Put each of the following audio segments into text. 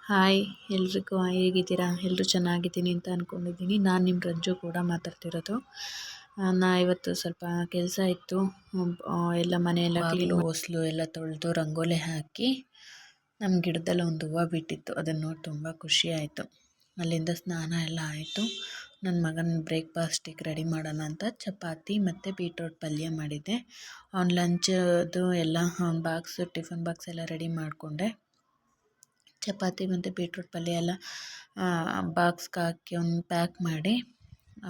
Hi ಎಲ್ರಿಗೂ ಹೇಗಿದ್ದೀರಾ? ಎಲ್ಲರೂ ಚೆನ್ನಾಗಿದ್ದೀನಿ ಅಂತ ಅಂದ್ಕೊಂಡಿದ್ದೀನಿ. ನಾನು ನಿಮ್ಮ ರಂಜು ಕೂಡ ಮಾತಾಡ್ತಿರೋದು. ಇವತ್ತು ಸ್ವಲ್ಪ ಕೆಲಸ ಇತ್ತು. ಎಲ್ಲ ಮನೆಯೆಲ್ಲ ಕ್ಲೀನ್, ಹೊಸಲು ಎಲ್ಲ ತೊಳೆದು ರಂಗೋಲಿ ಹಾಕಿ ನಮ್ಮ ಗಿಡದಲ್ಲಿ ಒಂದು ಹೂವು ಬಿಟ್ಟಿತ್ತು. ಅದನ್ನು ನೋಡಿ ತುಂಬ ಖುಷಿ ಆಯಿತು. ಅಲ್ಲಿಂದ ಸ್ನಾನ ಎಲ್ಲ ಆಯಿತು. ನನ್ನ ಮಗನ ಬ್ರೇಕ್ಫಾಸ್ಟಿಗೆ ರೆಡಿ ಮಾಡೋಣ ಅಂತ ಚಪಾತಿ ಮತ್ತು ಬೀಟ್ರೋಟ್ ಪಲ್ಯ ಮಾಡಿದ್ದೆ. ಅವ್ನ ಲಂಚದು ಎಲ್ಲ ಅವ್ನ ಟಿಫನ್ ಬಾಕ್ಸ್ ಎಲ್ಲ ರೆಡಿ ಮಾಡಿಕೊಂಡೆ. ಚಪಾತಿ ಮತ್ತು ಬೀಟ್ರೂಟ್ ಪಲ್ಯ ಎಲ್ಲ ಬಾಕ್ಸ್ಗೆ ಹಾಕಿ ಅವ್ನು ಪ್ಯಾಕ್ ಮಾಡಿ,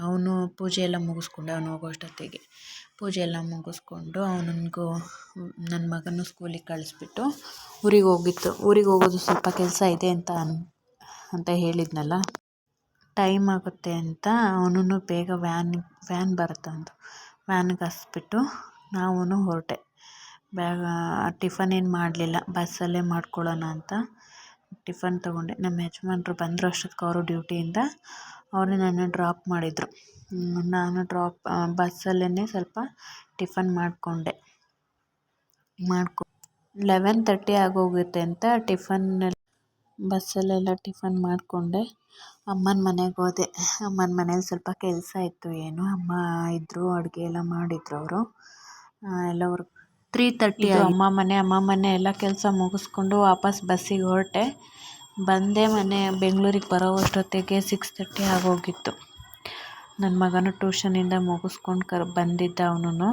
ಅವನು ಪೂಜೆ ಎಲ್ಲ ಮುಗಿಸ್ಕೊಂಡೆ. ಅವನು ಹೋಗೋಷ್ಟೊತ್ತಿಗೆ ಪೂಜೆ ಎಲ್ಲ ಮುಗಿಸ್ಕೊಂಡು ನನ್ನ ಮಗನ ಸ್ಕೂಲಿಗೆ ಕಳಿಸ್ಬಿಟ್ಟು ಊರಿಗೆ ಹೋಗೋದು ಸ್ವಲ್ಪ ಕೆಲಸ ಇದೆ ಅಂತ ಹೇಳಿದ್ನಲ್ಲ, ಟೈಮ್ ಆಗುತ್ತೆ ಅಂತ ಅವನು ಬೇಗ ವ್ಯಾನ್ ಬರುತ್ತೆ ಒಂದು ವ್ಯಾನ್ಗೆ ಹಸ್ಬಿಟ್ಟು ನಾವು ಹೊರಟೆ. ಟಿಫನ್ ಏನು ಮಾಡಲಿಲ್ಲ, ಬಸ್ಸಲ್ಲೇ ಮಾಡ್ಕೊಳ್ಳೋಣ ಅಂತ ಟಿಫನ್ ತೊಗೊಂಡೆ. ನಮ್ಮ ಯಜಮಾನ್ರು ಬಂದರು ಅಷ್ಟೊತ್ತಿಗೆ ಅವರು ಡ್ಯೂಟಿಯಿಂದ. ಅವರು ನನ್ನ ಡ್ರಾಪ್ ಮಾಡಿದರು. ನಾನು ಬಸ್ಸಲ್ಲೇ ಸ್ವಲ್ಪ ಟಿಫನ್ ಮಾಡಿಕೊಂಡೆ. 11:30 ಆಗೋಗುತ್ತೆ ಅಂತ ಬಸ್ಸಲ್ಲೆಲ್ಲ ಟಿಫನ್ ಮಾಡಿಕೊಂಡೆ. ಅಮ್ಮನ ಮನೆಗೆ ಹೋದೆ. ಅಮ್ಮನ ಮನೇಲಿ ಸ್ವಲ್ಪ ಕೆಲಸ ಇತ್ತು. ಅಮ್ಮ ಇದ್ದರು, ಅಡುಗೆ ಎಲ್ಲ ಮಾಡಿದ್ರು ಅವರು. ಎಲ್ಲ 3:30 ಅಮ್ಮ ಮನೆ ಎಲ್ಲ ಕೆಲಸ ಮುಗಿಸ್ಕೊಂಡು ವಾಪಸ್ ಬಸ್ಸಿಗೆ ಹೊರಟೆ. ಬೆಂಗಳೂರಿಗೆ ಬರೋ ಅಷ್ಟೊತ್ತಿಗೆ 6:30 ಆಗೋಗಿತ್ತು. ನನ್ನ ಮಗನು ಟ್ಯೂಷನಿಂದ ಮುಗಿಸ್ಕೊಂಡು ಬಂದಿದ್ದ. ಅವನು